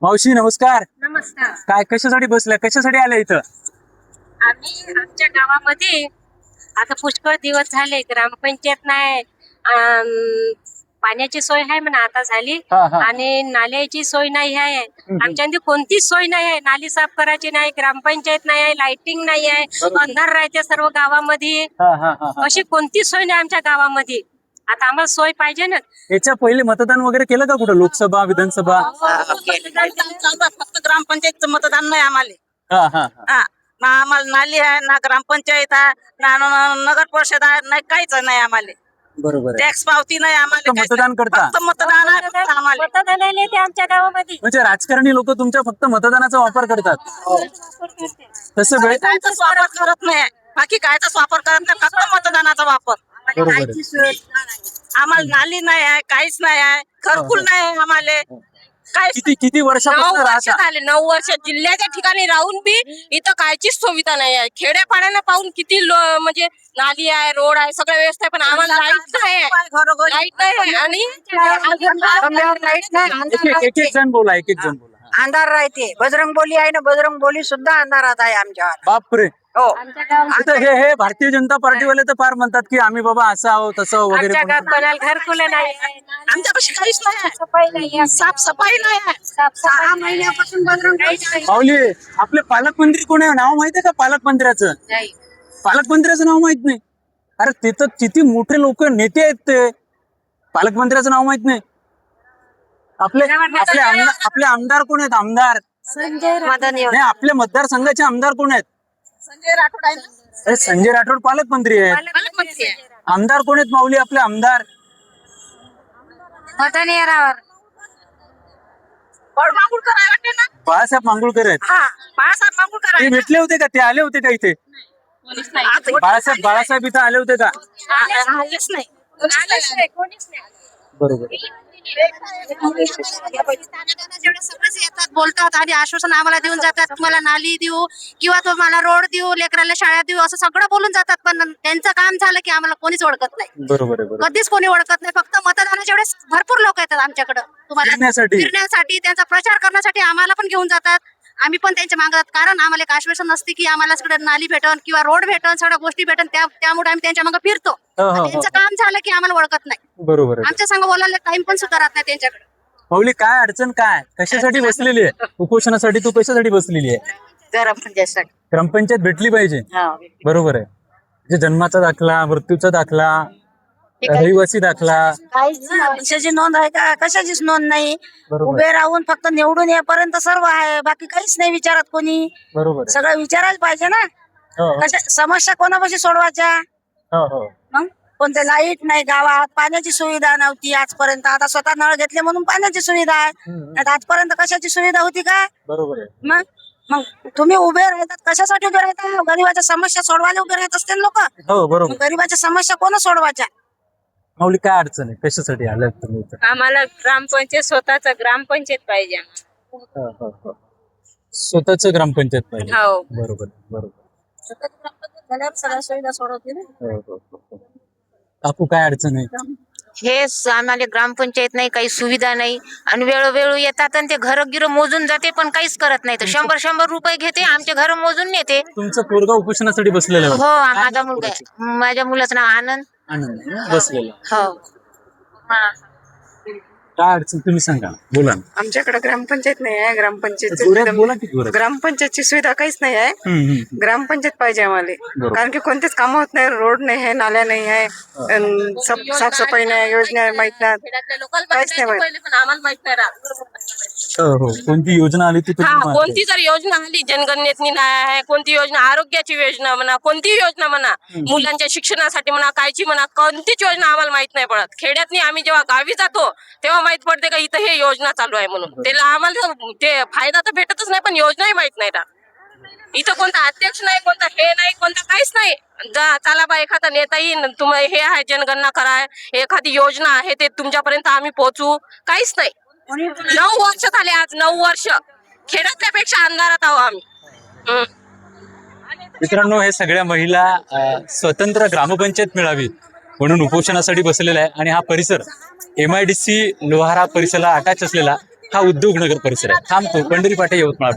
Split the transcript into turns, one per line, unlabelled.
मावशी नमस्कार.
नमस्कार.
काय कशासाठी बसलाय, कशासाठी आल्या इथं?
आम्ही आमच्या गावामध्ये आता पुष्कळ दिवस झाले ग्रामपंचायत नाही. पाण्याची सोय आहे म्हणा आता झाली
हा, हा.
आणि नाल्याची सोय नाही आहे. आमच्या इथे कोणतीच सोय नाही आहे. नाली साफ करायची नाही, ग्रामपंचायत नाही आहे, लाइटिंग नाही आहे,
बरोबर.
अंधार राहते सर्व गावामध्ये.
हा, हा, हा, हा.
अशी कोणतीच सोय नाही आमच्या गावामध्ये. आता आम्हाला सोय पाहिजे ना.
याच्या पहिले मतदान वगैरे केलं का कुठं, लोकसभा विधानसभा?
फक्त ग्रामपंचायतचं मतदान नाही आम्हाला.
हा, हा, हा.
हा ना आम्हाला नाली आहे ना ग्रामपंचायत आहे ना नगर परिषद आहे नाही काहीच नाही आम्हाला.
बरोबर आहे.
टॅक्स पावती नाही आम्हाला.
फक्त मतदान करता?
फक्त मतदान आहे फक्त आम्हाला.
मतदानाला येते आमच्या गावामध्ये.
म्हणजे राजकारणी लोक तुमच्या फक्त मतदानाचा वापर करतात. तसं वेळ
कायचाच वापर करत नाही, बाकी कायचाच वापर करत नाही, फक्त मतदानाचा वापर.
बरोबर आहे.
आम्हाला नाली नाही आहे, काहीच नाही आहे, घरकुल नाही आहे आम्हाला. काय
किती किती
9
वर्षापासून
वर्ष
राहता?
झाले, 9 वर्ष जिल्ह्याच्या ठिकाणी राहून बी इथं कायचीच सुविधा नाही आहे. खेड्यापाड्यानं पाहून किती म्हणजे नाली आहे, रोड आहे, सगळं व्यवस्था आहे, पण आम्हाला लाईट नाही आहे.
घरोघरी
लाईट नाही आहे आणि लाईट नाही.
एक एक जण बोला, एक एक जण बोला.
अंधार राहते. बजरंग बोली आहे ना, बजरंग बोली सुद्धा अंधारात आहे आमच्यावर.
बापरे.
हो,
आमच्या गावात
आता हे भारतीय जनता पार्टीवाले तर फार म्हणतात की आम्ही बाबा असं आहोत तसं आहोत वगैरे
आमच्या
पण
गावात कोणाला घरकुल नाही आहे.
आमच्यापाशी काहीच नाही आहे.
सफाई नाही आहे.
साफसफाई नाही आहे.
6 महिन्यापासून बजरंग नाही.
पावली, आपले पालकमंत्री कोण आहे, नाव माहितीये का पालकमंत्र्याचं? पालकमंत्र्याचं नाव माहित नाही? अरे ते तर किती मोठे लोक नेते आहेत ते. पालकमंत्र्याचं नाव माहित नाही? आपले आपले आमदार, आपले आमदार कोण आहेत? आमदार
मदन
नाही, आपल्या मतदारसंघाचे आमदार कोण आहेत?
संजय राठोड आहे ना.
अरे संजय राठोड पालकमंत्री आहेत.
पालकमंत्री आहे.
आमदार कोण आहेत माऊली आपले आमदार?
मदन येरावर.
बळ मांगुळकर आहे वाटते ना.
बाळासाहेब मांगुळकर आहेत.
हा बाळासाहेब मांगुळकर
ते
आहे.
भेटले होते का, ते आले होते का इथे? बाळासाहेब इथं आले होते का?
आलेच नाही.
कोणीच नाही.
बरोबर.
सगळेच येतात, बोलतात आणि आश्वासन आम्हाला देऊन जातात. तुम्हाला नाली देऊ किंवा तुम्हाला रोड देऊ, लेकराला शाळा देऊ, असं सगळं बोलून जातात. पण त्यांचं काम झालं की आम्हाला कोणीच ओळखत नाही.
बरोबर आहे. बरोबर.
कधीच कोणी ओळखत नाही. फक्त मतदानाच्या वेळेस भरपूर लोक येतात आमच्याकडे तुम्हाला
फिरण्यासाठी.
फिरण्यासाठी, त्यांचा प्रचार करण्यासाठी आम्हाला पण घेऊन जातात. आम्ही पण त्यांच्या मागतात, कारण आम्हाला एक आश्वासन नसते की आम्हाला सगळं नाली भेटन किंवा रोड भेटन, सगळ्या गोष्टी भेटन. त्यामुळे आम्ही त्यांच्या मागे फिरतो.
हो, हो, हो.
त्यांचं काम झालं की आम्हाला ओळखत नाही.
बरोबर आहे.
आमच्या संग बोलायला टाइम पण सुद्धा राहत नाही त्यांच्याकडे.
माऊली, काय अडचण, काय कशासाठी बसलेली आहे उपोषणासाठी? तू कशासाठी बसलेली आहे?
ग्रामपंचायत
ग्रामपंचायत भेटली पाहिजे. बरोबर आहे. म्हणजे जन्माचा दाखला, मृत्यूचा दाखला, रहिवासी दाखला.
कशाची नोंद आहे का? कशाचीच नोंद नाही.
बरोबर.
उभे राहून फक्त निवडून येईपर्यंत सर्व आहे, बाकी काहीच नाही विचारत कोणी.
बरोबर आहे.
सगळं विचारायला पाहिजे ना.
हो,
कशा समस्या कोणापाशी सोडवायच्या?
हो, हो.
मग कोणते लाईट नाही गावात, पाण्याची सुविधा नव्हती आजपर्यंत. आता स्वतः नळ घेतले म्हणून पाण्याची सुविधा आहे. नाहीतर आजपर्यंत कशाची सुविधा होती का?
बरोबर आहे.
मग मग तुम्ही उभे राहतात कशासाठी उभे राहतात? गरीबाच्या समस्या सोडवायला उभे राहत असते लोक.
हो, बरोबर.
गरीबाच्या समस्या कोण सोडवायच्या?
माऊली, काय अडचण आहे, कशासाठी आलाय तुम्ही इथं?
आम्हाला ग्रामपंचायत, स्वतःच ग्रामपंचायत पाहिजे.
हो, हो, हो. स्वतःच ग्रामपंचायत पाहिजे.
हो.
बरोबर, बरोबर.
झाल्यावर सगळ्या सुविधा सोडवतील ना.
हो, हो, हो. काकू, काय अडचण आहे?
हेच आम्हाला ग्रामपंचायत नाही, काही सुविधा नाही आणि वेळोवेळी येतात आणि ते घर गिर मोजून जाते, पण काहीच करत नाही. तर 100 रुपये घेते, आमचे घर मोजून नेते.
तुमचं पोरगा उपोषणासाठी बसलेलं आहे?
हो, माझा मुलगा आहे. माझ्या मुलाचं नाव आनंद.
आनंद बसलेला.
हो.
काय अडचण तुम्ही सांगा, बोला ना.
आमच्याकडे ग्रामपंचायत नाही आहे.
जोरात बोला की जोरात.
ग्रामपंचायतची सुविधा काहीच नाही आहे. ग्रामपंचायत पाहिजे आम्हाला, कारण की कोणतेच काम होत नाही. रोड नाही आहे, नाल्या नाही आहे, साफसफाई नाही, योजना माहित नाही, काहीच नाही माहित.
पण आम्हाला माहित नाही राहत.
हो, हो. कोणती योजना आली ती तुम्ही माहिती
कोणती जर योजना आली, जनगणनेतनी नाही आहे, कोणती योजना, आरोग्याची योजना म्हणा, कोणती योजना म्हणा, मुलांच्या शिक्षणासाठी म्हणा, कायची म्हणा, कोणतीच योजना आम्हाला माहित नाही पडत. खेड्यातनी आम्ही जेव्हा गावी जातो तेव्हा माहित पडते का इथं हे योजना चालू आहे म्हणून. त्याला आम्हाला ते फायदा तर भेटतच नाही, पण योजनाही माहित नाही राहत. इथं कोणता अध्यक्ष नाही, कोणता हे नाही, कोणता काहीच नाही. चला बा, एखादा नेता येईन, तुम्हाला हे आहे जनगणना कराय, एखादी योजना आहे ते तुमच्यापर्यंत आम्ही पोहोचू, काहीच नाही. 9 वर्ष झाले, आज 9 वर्ष खेड्यातल्यापेक्षा अंधारात आहो आम्ही.
मित्रांनो, हे सगळ्या महिला स्वतंत्र ग्रामपंचायत मिळावी म्हणून उपोषणासाठी बसलेला आहे. आणि हा परिसर MIDC लोहारा परिसराला अटॅच असलेला हा उद्योगनगर परिसर आहे. थांबतो. पंढरी पाटे, यवतमाळ.